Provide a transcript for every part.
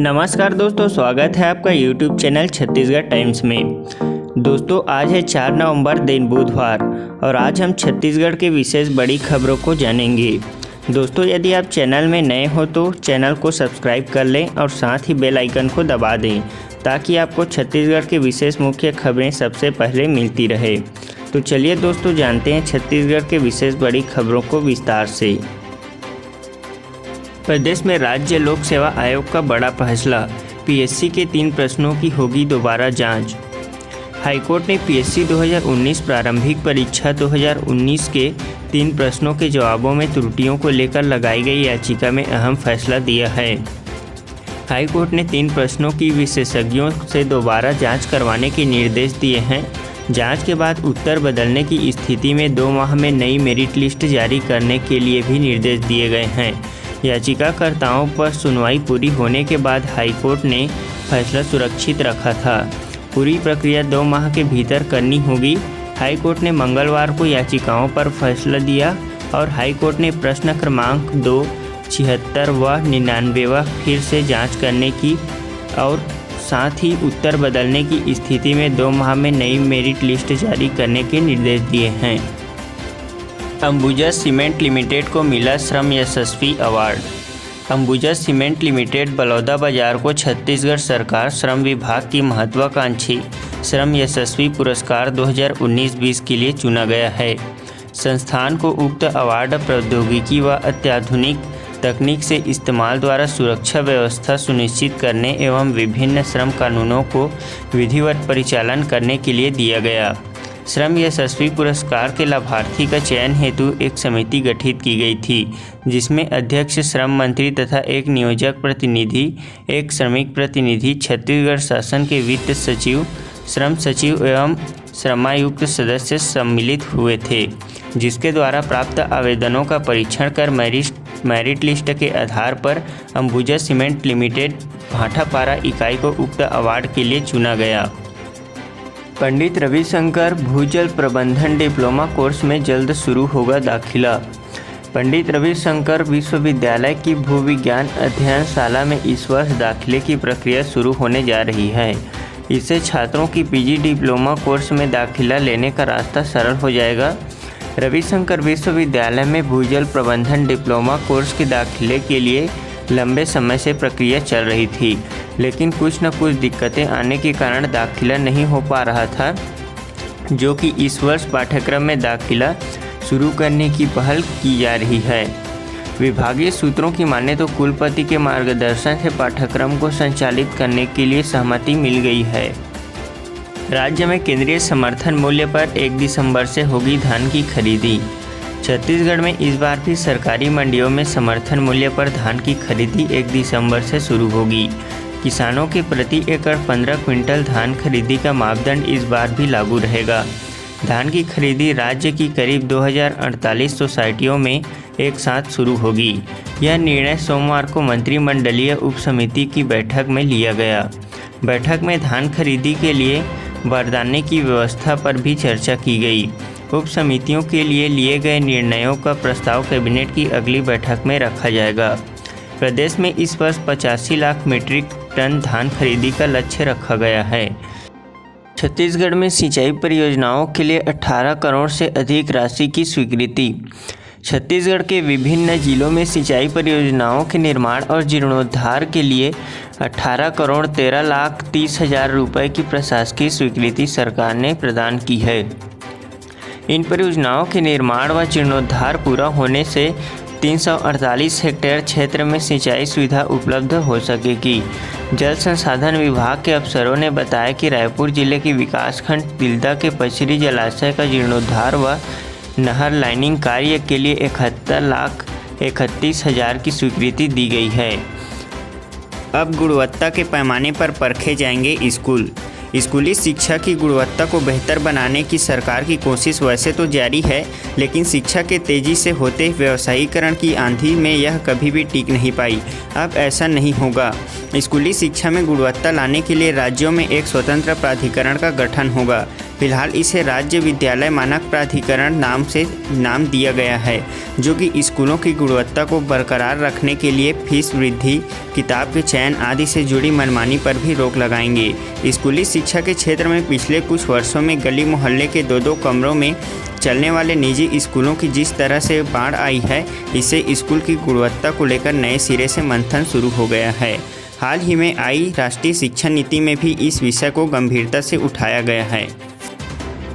नमस्कार दोस्तों, स्वागत है आपका YouTube चैनल छत्तीसगढ़ टाइम्स में। दोस्तों, आज है 4 नवंबर दिन बुधवार और आज हम छत्तीसगढ़ के विशेष बड़ी खबरों को जानेंगे। दोस्तों, यदि आप चैनल में नए हो तो चैनल को सब्सक्राइब कर लें और साथ ही बेल आइकन को दबा दें ताकि आपको छत्तीसगढ़ के विशेष मुख्य खबरें सबसे पहले मिलती रहे। तो चलिए दोस्तों, जानते हैं छत्तीसगढ़ के विशेष बड़ी खबरों को विस्तार से। प्रदेश में राज्य लोक सेवा आयोग का बड़ा फैसला, पीएससी के 3 प्रश्नों की होगी दोबारा जांच। हाईकोर्ट ने पीएससी 2019 प्रारंभिक परीक्षा 2019 के 3 प्रश्नों के जवाबों में त्रुटियों को लेकर लगाई गई याचिका में अहम फैसला दिया है। हाईकोर्ट ने 3 प्रश्नों की विशेषज्ञों से दोबारा जांच करवाने के निर्देश दिए हैं। जांच के बाद उत्तर बदलने की स्थिति में 2 माह में नई मेरिट लिस्ट जारी करने के लिए भी निर्देश दिए गए हैं। याचिकाकर्ताओं पर सुनवाई पूरी होने के बाद हाईकोर्ट ने फैसला सुरक्षित रखा था। पूरी प्रक्रिया 2 माह के भीतर करनी होगी। हाईकोर्ट ने मंगलवार को याचिकाओं पर फैसला दिया और हाईकोर्ट ने प्रश्न क्रमांक 2, 76 व 99वां फिर से जांच करने की और साथ ही उत्तर बदलने की स्थिति में 2 माह में नई मेरिट लिस्ट जारी करने के निर्देश दिए हैं। अंबुजा सीमेंट लिमिटेड को मिला Shram Yashasvi award. Ambuja cement limited Balodabazar को छत्तीसगढ़ सरकार श्रम विभाग की महत्वाकांक्षी श्रम यशस्वी पुरस्कार 2019-20 के लिए चुना गया है। संस्थान को उक्त अवार्ड प्रौद्योगिकी व अत्याधुनिक तकनीक से इस्तेमाल द्वारा सुरक्षा व्यवस्था सुनिश्चित करने एवं विभिन्न श्रम कानूनों को विधिवत परिचालन करने के लिए दिया गया। श्रम यशस्वी पुरस्कार के लाभार्थी का चयन हेतु एक समिति गठित की गई थी, जिसमें अध्यक्ष श्रम मंत्री तथा एक नियोजक प्रतिनिधि, एक श्रमिक प्रतिनिधि, छत्तीसगढ़ शासन के वित्त सचिव, श्रम सचिव एवं श्रमायुक्त सदस्य सम्मिलित हुए थे, जिसके द्वारा प्राप्त आवेदनों का परीक्षण कर मेरिट लिस्ट के आधार पर अंबुजा सीमेंट लिमिटेड भाटापारा इकाई को उक्त अवार्ड के लिए चुना गया। पंडित रविशंकर भूजल प्रबंधन डिप्लोमा कोर्स में जल्द शुरू होगा दाखिला। पंडित रविशंकर विश्वविद्यालय की भूविज्ञान अध्ययनशाला में इस वर्ष दाखिले की प्रक्रिया शुरू होने जा रही है। इससे छात्रों की पीजी डिप्लोमा कोर्स में दाखिला लेने का रास्ता सरल हो जाएगा। रविशंकर विश्वविद्यालय में भूजल प्रबंधन डिप्लोमा कोर्स के दाखिले के लिए लंबे समय से प्रक्रिया चल रही थी, लेकिन कुछ न कुछ दिक्कतें आने के कारण दाखिला नहीं हो पा रहा था, जो कि इस वर्ष पाठ्यक्रम में दाखिला शुरू करने की पहल की जा रही है। विभागीय सूत्रों की माने तो कुलपति के मार्गदर्शन से पाठ्यक्रम को संचालित करने के लिए सहमति मिल गई है। राज्य में केंद्रीय समर्थन मूल्य पर 1 दिसंबर से होगी धान की खरीदी। छत्तीसगढ़ में इस बार भी सरकारी मंडियों में समर्थन मूल्य पर धान की खरीदी 1 दिसंबर से शुरू होगी। किसानों के प्रति एकड़ 15 क्विंटल धान खरीदी का मापदंड इस बार भी लागू रहेगा। धान की खरीदी राज्य की करीब 2048 सोसाइटियों में एक साथ शुरू होगी। यह निर्णय सोमवार को मंत्रिमंडलीय उप समिति की बैठक में लिया गया। बैठक में धान खरीदी के लिए बारदाने की व्यवस्था पर भी चर्चा की गई। उप समितियों के लिए गए निर्णयों का प्रस्ताव कैबिनेट की अगली बैठक में रखा जाएगा। प्रदेश में इस वर्ष 85 लाख मीट्रिक टन धान खरीदी का लक्ष्य रखा गया है। छत्तीसगढ़ में सिंचाई परियोजनाओं के लिए 18 करोड़ से अधिक राशि की स्वीकृति। छत्तीसगढ़ के विभिन्न जिलों में सिंचाई परियोजनाओं के निर्माण और जीर्णोद्धार के लिए 18 करोड़ 13 लाख 30 हज़ार रुपये की प्रशासकीय स्वीकृति सरकार ने प्रदान की है। इन परियोजनाओं के निर्माण व जीर्णोद्धार पूरा होने से 348 हेक्टेयर क्षेत्र में सिंचाई सुविधा उपलब्ध हो सकेगी। जल संसाधन विभाग के अफसरों ने बताया कि रायपुर जिले के विकासखंड तिल्दा के पचरी जलाशय का जीर्णोद्धार व नहर लाइनिंग कार्य के लिए 71 लाख 31 हज़ार की स्वीकृति दी गई है। अब गुणवत्ता के पैमाने पर परखे जाएंगे स्कूल। स्कूली शिक्षा की गुणवत्ता को बेहतर बनाने की सरकार की कोशिश वैसे तो जारी है, लेकिन शिक्षा के तेज़ी से होते व्यवसायीकरण की आंधी में यह कभी भी टिक नहीं पाई। अब ऐसा नहीं होगा। स्कूली शिक्षा में गुणवत्ता लाने के लिए राज्यों में एक स्वतंत्र प्राधिकरण का गठन होगा। फिलहाल इसे राज्य विद्यालय मानक प्राधिकरण नाम दिया गया है, जो कि स्कूलों की गुणवत्ता को बरकरार रखने के लिए फीस वृद्धि, किताब के चयन आदि से जुड़ी मनमानी पर भी रोक लगाएंगे। स्कूली शिक्षा के क्षेत्र में पिछले कुछ वर्षों में गली मोहल्ले के 2-2 कमरों में चलने वाले निजी स्कूलों की जिस तरह से बाढ़ आई है, इससे स्कूल की गुणवत्ता को लेकर नए सिरे से मंथन शुरू हो गया है। हाल ही में आई राष्ट्रीय शिक्षा नीति में भी इस विषय को गंभीरता से उठाया गया है।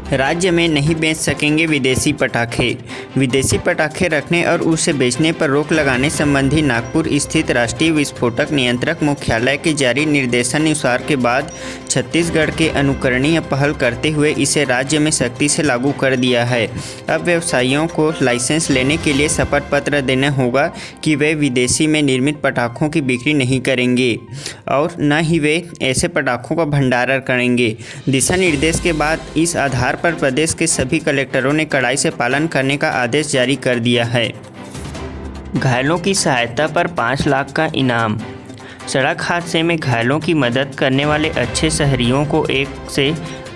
राज्य में नहीं बेच सकेंगे विदेशी पटाखे। विदेशी पटाखे रखने और उसे बेचने पर रोक लगाने संबंधी नागपुर स्थित राष्ट्रीय विस्फोटक नियंत्रक मुख्यालय के जारी निर्देशानुसार के बाद छत्तीसगढ़ के अनुकरणीय पहल करते हुए इसे राज्य में सख्ती से लागू कर दिया है। अब व्यवसायियों को लाइसेंस लेने के लिए शपथ पत्र देना होगा कि वे विदेशी में निर्मित पटाखों की बिक्री नहीं करेंगे और न ही वे ऐसे पटाखों का भंडारण करेंगे। दिशा निर्देश के बाद इस आधार पर प्रदेश के सभी कलेक्टरों ने कड़ाई से पालन करने का आदेश जारी कर दिया है। घायलों की सहायता पर 5 लाख का इनाम। सड़क हादसे में घायलों की मदद करने वाले अच्छे शहरियों को 1 से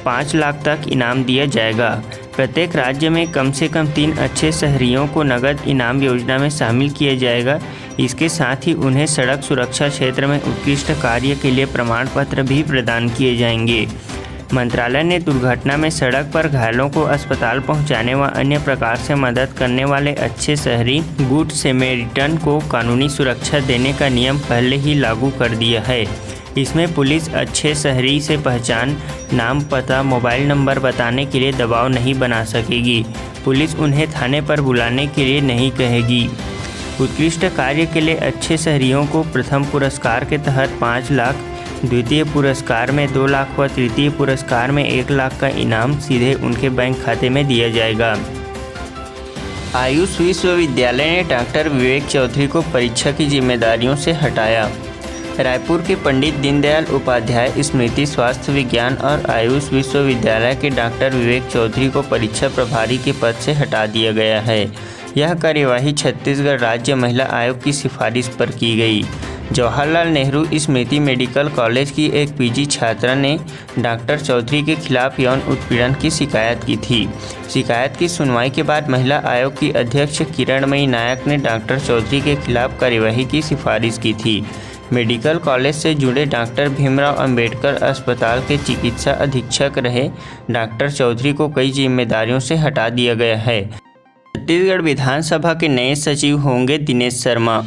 5 लाख तक इनाम दिया जाएगा। प्रत्येक राज्य में कम से कम 3 अच्छे शहरियों को नगद इनाम योजना में शामिल किया जाएगा। इसके साथ ही उन्हें सड़क सुरक्षा क्षेत्र में उत्कृष्ट कार्य के लिए प्रमाण पत्र भी प्रदान किए जाएंगे। मंत्रालय ने दुर्घटना में सड़क पर घायलों को अस्पताल पहुंचाने व अन्य प्रकार से मदद करने वाले अच्छे शहरी गुड सैमरिटन को कानूनी सुरक्षा देने का नियम पहले ही लागू कर दिया है। इसमें पुलिस अच्छे शहरी से पहचान, नाम, पता, मोबाइल नंबर बताने के लिए दबाव नहीं बना सकेगी। पुलिस उन्हें थाने पर बुलाने के लिए नहीं कहेगी। उत्कृष्ट कार्य के लिए अच्छे शहरियों को प्रथम पुरस्कार के तहत 5 लाख, द्वितीय पुरस्कार में 2 लाख व तृतीय पुरस्कार में 1 लाख का इनाम सीधे उनके बैंक खाते में दिया जाएगा। आयुष विश्वविद्यालय ने डॉक्टर विवेक चौधरी को परीक्षा की जिम्मेदारियों से हटाया। रायपुर के पंडित दीनदयाल उपाध्याय स्मृति स्वास्थ्य विज्ञान और आयुष विश्वविद्यालय के डॉक्टर विवेक चौधरी को परीक्षा प्रभारी के पद से हटा दिया गया है। यह कार्यवाही छत्तीसगढ़ राज्य महिला आयोग की सिफारिश पर की गई। जवाहरलाल नेहरू स्मृति मेडिकल कॉलेज की एक पीजी छात्रा ने डॉक्टर चौधरी के खिलाफ यौन उत्पीड़न की शिकायत की थी। शिकायत की सुनवाई के बाद महिला आयोग की अध्यक्ष किरणमयी नायक ने डॉक्टर चौधरी के खिलाफ कार्यवाही की सिफारिश की थी। मेडिकल कॉलेज से जुड़े डॉक्टर भीमराव अंबेडकर अस्पताल के चिकित्सा अधीक्षक रहे डॉक्टर चौधरी को कई जिम्मेदारियों से हटा दिया गया है। छत्तीसगढ़ विधानसभा के नए सचिव होंगे दिनेश शर्मा।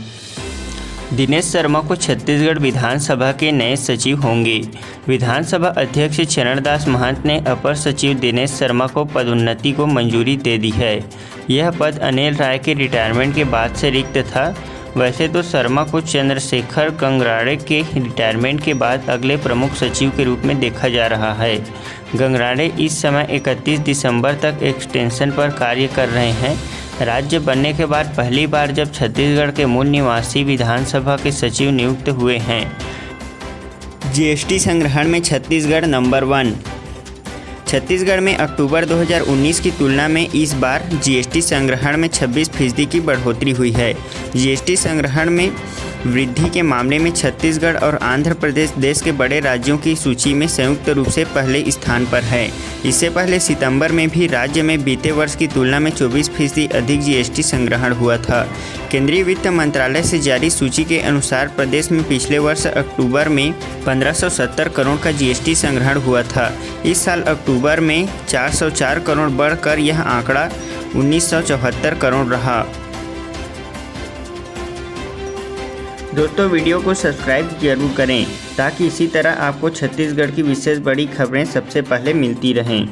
दिनेश शर्मा को छत्तीसगढ़ विधानसभा के नए सचिव होंगे। विधानसभा अध्यक्ष चरणदास महंत ने अपर सचिव दिनेश शर्मा को पदोन्नति को मंजूरी दे दी है। यह पद अनिल राय के रिटायरमेंट के बाद से रिक्त था। वैसे तो शर्मा को चंद्रशेखर गंगराड़े के रिटायरमेंट के बाद अगले प्रमुख सचिव के रूप में देखा जा रहा है। गंगराड़े इस समय 31 दिसंबर तक एक्सटेंशन पर कार्य कर रहे हैं। राज्य बनने के बाद पहली बार जब छत्तीसगढ़ के मूल निवासी विधानसभा के सचिव नियुक्त हुए हैं। जीएसटी संग्रहण में छत्तीसगढ़ नंबर 1। छत्तीसगढ़ में अक्टूबर 2019 की तुलना में इस बार जीएसटी संग्रहण में 26% की बढ़ोतरी हुई है। जीएसटी संग्रहण में वृद्धि के मामले में छत्तीसगढ़ और आंध्र प्रदेश देश के बड़े राज्यों की सूची में संयुक्त रूप से पहले स्थान पर है। इससे पहले सितंबर में भी राज्य में बीते वर्ष की तुलना में 24% अधिक जीएसटी संग्रहण हुआ था। केंद्रीय वित्त मंत्रालय से जारी सूची के अनुसार प्रदेश में पिछले वर्ष अक्टूबर में 1570 करोड़ का जीएसटी संग्रहण हुआ था। इस साल अक्टूबर में 404 करोड़ बढ़कर यह आंकड़ा 1974 करोड़ रहा। दोस्तों, वीडियो को सब्सक्राइब जरूर करें ताकि इसी तरह आपको छत्तीसगढ़ की विशेष बड़ी खबरें सबसे पहले मिलती रहें।